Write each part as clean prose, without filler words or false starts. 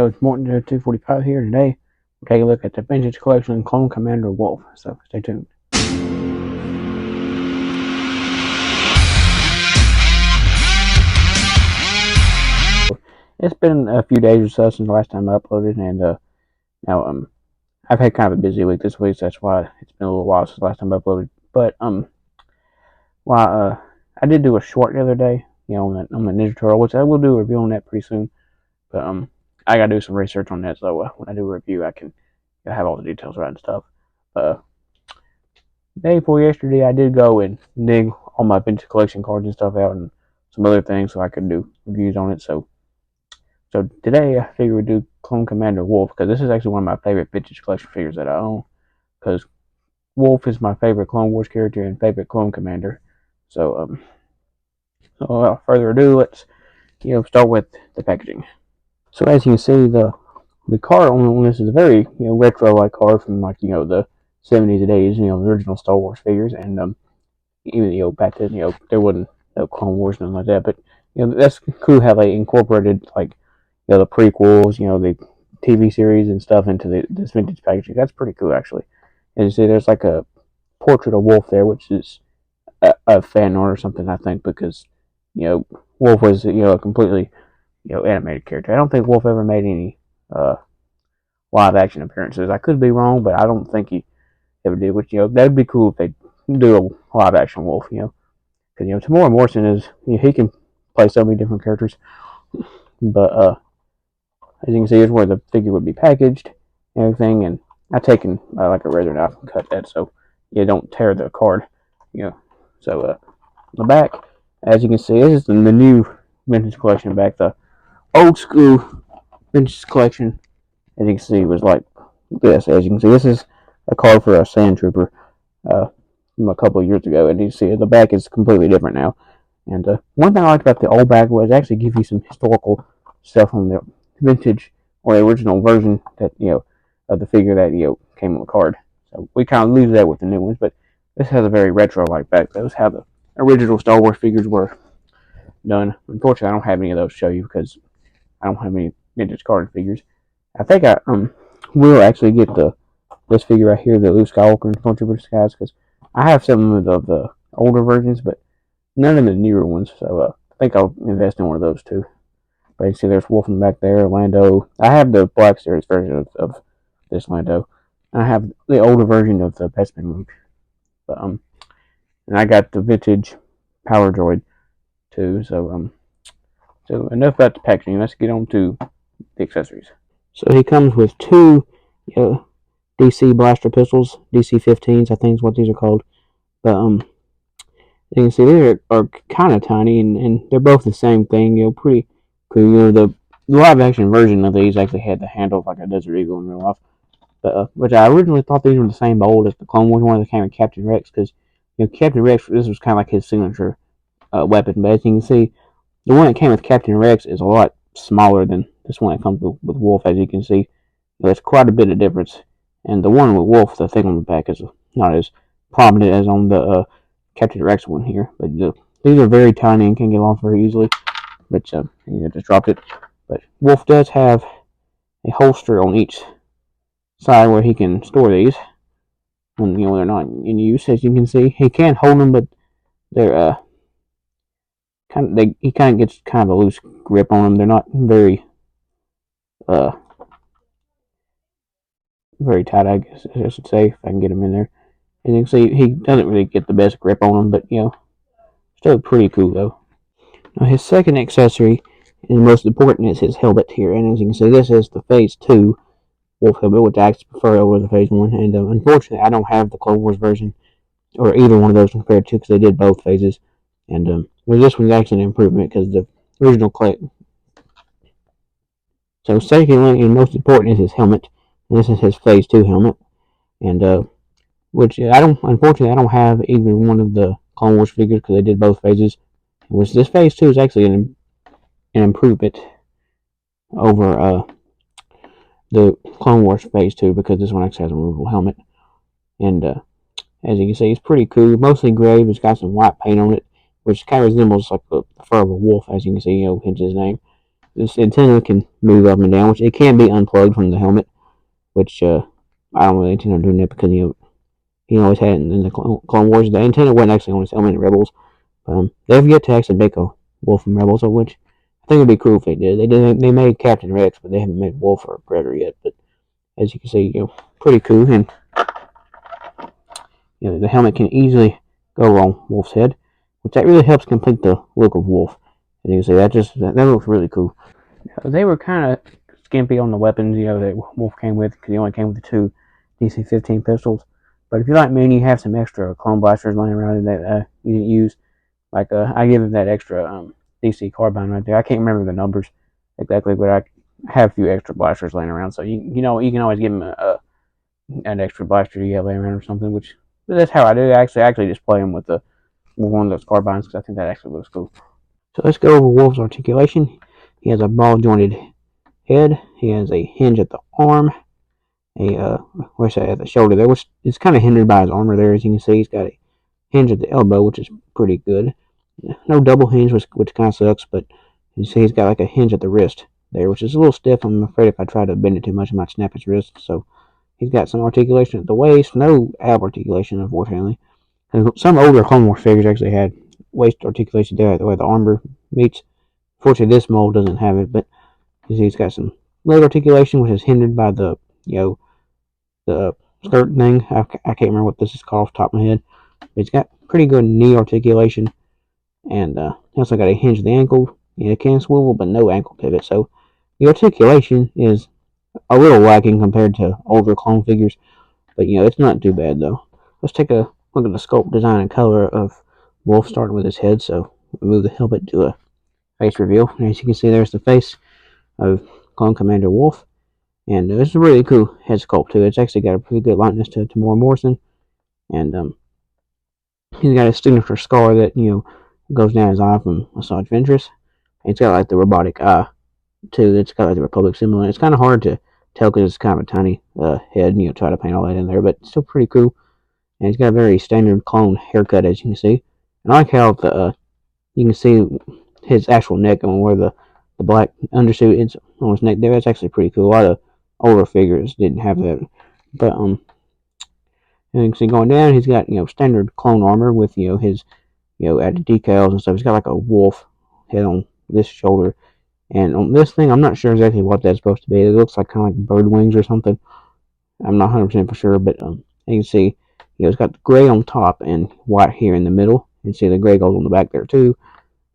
So it's Morton 245 here. Today we'll take a look at the vintage collection Clone Commander Wolffe. So stay tuned. It's been a few days or so since the last time I uploaded, and now I've had kind of a busy week this week, so that's why it's been a little while since the last time I uploaded. But I did do a short the other day, on the Ninja Turtle, which I will do a review on that pretty soon. But I gotta do some research on that, so when I do a review, I can have all the details right and stuff. Day before yesterday, I did go and dig all my vintage collection cards and stuff out, and some other things, so I could do reviews on it. So today, I figured we'd do Clone Commander Wolffe, because this is actually one of my favorite vintage collection figures that I own. Because Wolffe is my favorite Clone Wars character and favorite Clone Commander. So without further ado, let's start with the packaging. So as you can see, the card on this is a very retro-like card from the 70s and 80s, the original Star Wars figures, and even back then there wasn't no Clone Wars, nothing like that. But that's cool how they incorporated the prequels, the TV series and stuff into this vintage packaging. That's pretty cool, actually. And you see, there's like a portrait of Wolffe there, which is a fan art or something, I think, because Wolffe was a completely animated character. I don't think Wolffe ever made any live action appearances. I could be wrong, but I don't think he ever did. Which that'd be cool if they do a live action Wolffe. Because Tamora Morrison is he can play so many different characters. But as you can see, here's where the figure would be packaged and everything. And I've taken like a razor knife and cut that so you don't tear the card. So the back, as you can see, this is the new vintage collection back. The old school vintage collection, as you can see, was like this. As you can see, this is a card for a Sand Trooper from a couple of years ago, and you see the back is completely different now. And one thing I liked about the old back was actually give you some historical stuff on the vintage or the original version that of the figure that came on the card. So we kind of lose that with the new ones, but this has a very retro-like back. That was how the original Star Wars figures were done. Unfortunately, I don't have any of those to show you because I don't have any vintage card figures. I think I will actually get this figure right here, the Luke Skywalker and Stormtrooper Disguise, because I have some of the older versions, but none of the newer ones. So I think I'll invest in one of those too. But you see, there's Wolfman back there, Lando. I have the Black Series version of this Lando. I have the older version of the Bespin Luke. But and I got the vintage Power Droid too. So enough about the packaging. Let's get on to the accessories. So he comes with two DC blaster pistols, DC-15s, I think is what these are called. But you can see they are kind of tiny, and they're both the same thing. Pretty cool. The live action version of these actually had the handle like a Desert Eagle in real life. But which I originally thought these were the same mold as the Clone Wars one that came with Captain Rex, because Captain Rex, this was kind of like his signature weapon. But as you can see, the one that came with Captain Rex is a lot smaller than this one that comes with Wolffe. As you can see, there's quite a bit of difference. And the one with Wolffe, the thing on the back is not as prominent as on the Captain Rex one here. But these are very tiny and can get off very easily. But just dropped it. But Wolffe does have a holster on each side where he can store these when they're not in use. As you can see, he can hold them, but they're he kind of gets kind of a loose grip on them. They're not very very tight, I guess I should say, if I can get them in there. And you can see he doesn't really get the best grip on them, but still pretty cool though. Now his second accessory, and most important, is his helmet here. And as you can see, this is the Phase 2 Wolffe helmet, which I actually prefer over the Phase 1. And unfortunately, I don't have the Clone Wars version, or either one of those compared to, because they did both phases. And this one's actually an improvement, because the original clay. So secondly, and most important, is his helmet. And this is his Phase 2 helmet. And which unfortunately, I don't have either one of the Clone Wars figures, because they did both phases. Which this Phase 2 is actually an improvement over the Clone Wars Phase 2, because this one actually has a removable helmet. And as you can see, it's pretty cool. Mostly gray, but it's got some white paint on it, which kind of resembles like the fur of a wolf, as you can see, hence his name. this antenna can move up and down, which it can be unplugged from the helmet, which I don't really intend on doing that because he always had it in the Clone Wars. The antenna wasn't actually on his helmet in Rebels. They've yet to actually make a Wolffe in Rebels, of which I think it'd be cool if they did. They made Captain Rex, but they haven't made Wolffe or Predator yet. But as you can see, pretty cool, and the helmet can easily go on Wolffe's head, which that really helps complete the look of Wolffe. And you can see that looks really cool. They were kind of skimpy on the weapons, that Wolffe came with, because he only came with the 2 DC-15 pistols. But if you're like me and you have some extra clone blasters laying around that you didn't use, like I give him that extra DC carbine right there. I can't remember the numbers exactly, but I have a few extra blasters laying around, so you can always give him an extra blaster you have laying around or something. Which that's how I do. I actually just play him with one of those carbines because I think that actually looks cool. So let's go over Wolffe's articulation. He has a ball jointed head. He has a hinge at the arm. At the shoulder there, which is kind of hindered by his armor there. As you can see, he's got a hinge at the elbow, which is pretty good. No double hinge, which kind of sucks, but you see he's got like a hinge at the wrist there, which is a little stiff. I'm afraid if I try to bend it too much, I might snap his wrist. So he's got some articulation at the waist, no ab articulation, unfortunately. And some older Clone Wars figures actually had waist articulation there, where the armor meets. Fortunately, this mold doesn't have it, but you see he's got some leg articulation, which is hindered by the the skirt thing. I can't remember what this is called off the top of my head. But he's got pretty good knee articulation, and he also got a hinge at the ankle, and it can swivel, but no ankle pivot. So the articulation is a little lacking compared to older clone figures, but it's not too bad though. Let's take a look at the sculpt, design, and color of Wolffe, starting with his head. So we move the helmet to a face reveal, and as you can see, there's the face of Clone Commander Wolffe. And this is a really cool head sculpt too. It's actually got a pretty good likeness to Tamora Morrison, and he's got a signature scar that goes down his eye from Asajj Ventress. And it's got like the robotic eye too. It's got like the Republic symbol. And it's kind of hard to tell because it's kind of a tiny head. Try to paint all that in there, but it's still pretty cool. And he's got a very standard clone haircut, as you can see. And I like how you can see his actual neck and where the black undersuit is on his neck there. That's actually pretty cool. A lot of older figures didn't have that, but and you can see going down, he's got standard clone armor with his added decals and stuff. He's got like a wolf head on this shoulder, and on this thing, I'm not sure exactly what that's supposed to be. It looks like kind of like bird wings or something. I'm not 100% for sure, but you can see it's got the gray on top and white here in the middle. You can see the gray goes on the back there too.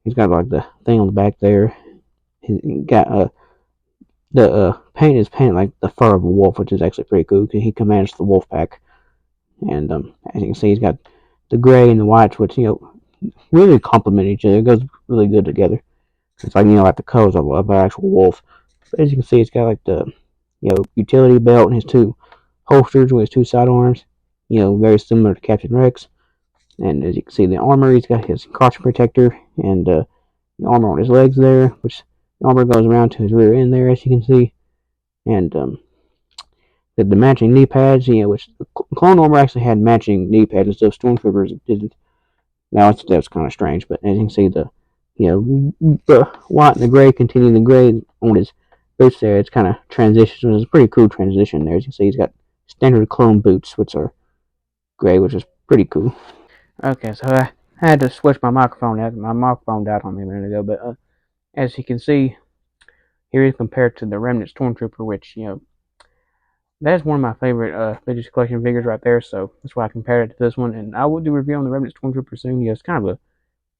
He's got like the thing on the back there. He got the paint is painted like the fur of a wolf, which is actually pretty cool because he commands the wolf pack. And as you can see, he's got the gray and the whites, which really complement each other. It goes really good together. It's like like the colors of an actual wolf. But as you can see, it's got like the utility belt and his 2 holsters with his 2 sidearms. Very similar to Captain Rex. And as you can see, the armor, he's got his crotch protector and the armor on his legs there, which the armor goes around to his rear end there, as you can see. And the matching knee pads, which Clone Armor actually had matching knee pads and stuff. Stormtroopers didn't. Now that's kind of strange, but as you can see, the white and the gray continue the gray on his boots there. It's kind of transitions. It's a pretty cool transition there. As you can see, he's got standard clone boots, which are gray, which is pretty cool. Okay, so I had to switch my microphone out. My microphone died on me a minute ago, but as you can see, here is compared to the Remnant Stormtrooper, which that's one of my favorite vintage collection figures right there. So that's why I compared it to this one, and I will do a review on the Remnant Stormtrooper soon. It's kind of a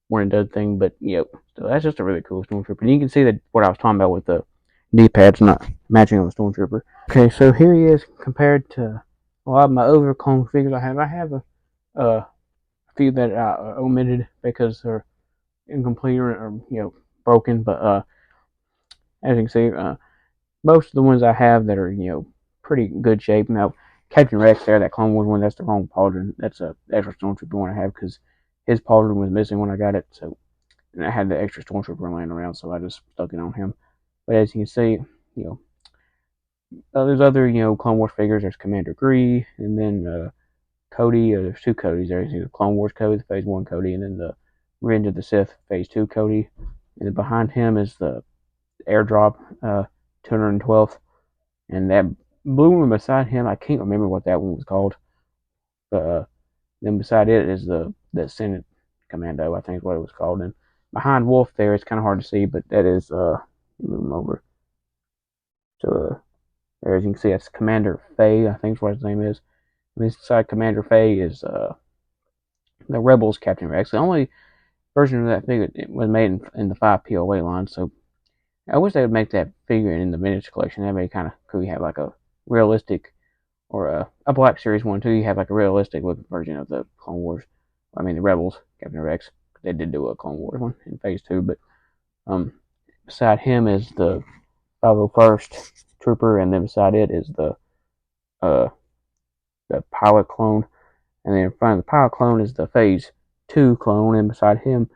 one and done thing, but so that's just a really cool Stormtrooper. And you can see that what I was talking about with the D-pads not matching on the Stormtrooper. Okay, so here he is compared to a lot of my other clone figures I have. I have a few that I omitted because they're incomplete or broken, but as you can see, most of the ones I have that are pretty good shape. Now, Captain Rex there, that Clone Wars one, that's the wrong pauldron. That's a extra Stormtrooper one I have because his pauldron was missing when I got it. So, and I had the extra Stormtrooper laying around, so I just stuck it on him. But as you can see, there's other Clone Wars figures. There's Commander Gree, and then Cody. There's 2 Codys there. The Clone Wars Cody, the Phase 1 Cody, and then the Revenge of the Sith Phase 2 Cody. And then behind him is the airdrop, 212th, and that blue one beside him, I can't remember what that one was called. But then beside it is the Senate Commando, I think is what it was called. And behind Wolffe there, it's kind of hard to see, but that is move him over. So there, as you can see, that's Commander Fay, I think is what his name is. And beside Commander Fay is the Rebels Captain Rex. The only version of that figure was made in the 5 POA line, so I wish they would make that figure in the miniature collection. That'd be kind of cool. You have like a realistic, or a Black Series one too. You have like a realistic looking version of the Clone Wars. I mean the Rebels Captain Rex. They did do a Clone Wars one in Phase 2, but beside him is the 501st Trooper, and then beside it is uh pilot clone, and then in front of the pilot clone is the Phase 2 clone, and beside him,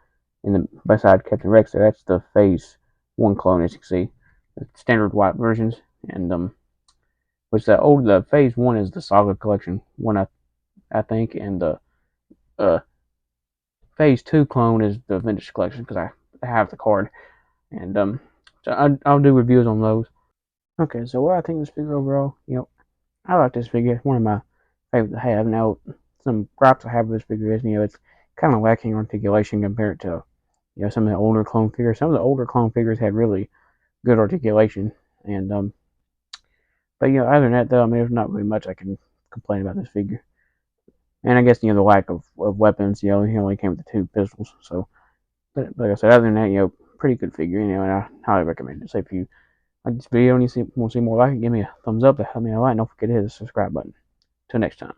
beside Captain Rex, that's the Phase 1 clone, as you can see, the standard white versions, and which the Phase 1 is the Saga Collection one, I think, and the Phase 2 clone is the Vintage Collection, because I have the card, and so I'll do reviews on those. Okay, so what I think of this figure overall, I like this figure. It's one of my favorites to have. Now, some gripes I have with this figure is, it's kind of lacking articulation compared to, some of the older clone figures. Some of the older clone figures had really good articulation, and but other than that, though, I mean, there's not really much I can complain about this figure. And I guess the lack of weapons. He only came with the 2 pistols. So, but like I said, other than that, pretty good figure. And I highly recommend it. So if you like this video and you want to see more like it, give me a thumbs up. Help me a lot. And don't forget to hit the subscribe button. Till next time.